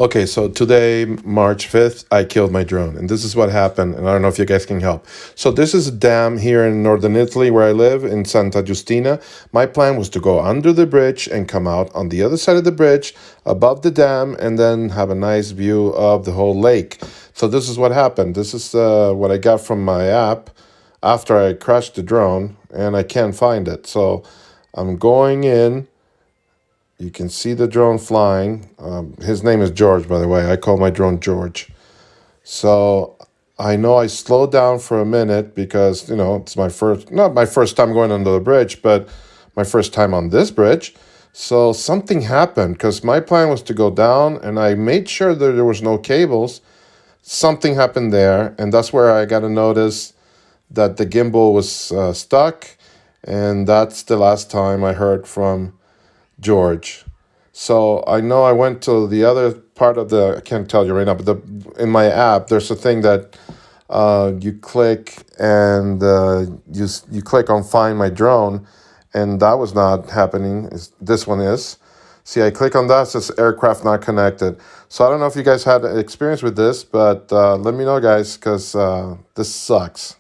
Okay, so today, March 5th, I killed my drone, and this is what happened, and I don't know if you guys can help. So this is a dam here in northern Italy where I live, in Santa Giustina. My plan was to go under the bridge and come out on the other side of the bridge, above the dam, and then have a nice view of the whole lake. So this is what happened. This is what I got from my app after I crashed the drone, and I can't find it. So I'm going in. You can see the drone flying. His name is George, by the way. I call my drone George. So I know I slowed down for a minute because, it's not my first time going under the bridge, but my first time on this bridge. So something happened because my plan was to go down and I made sure that there was no cables. Something happened there, and that's where I got to notice that the gimbal was stuck. And that's the last time I heard from George. So I know I went to the other part of I can't tell you right now, but in my app, there's a thing that you click and you click on Find My Drone, and that was not happening. This one is. See, I click on that, it says aircraft not connected. So I don't know if you guys had experience with this, but let me know, guys, because this sucks.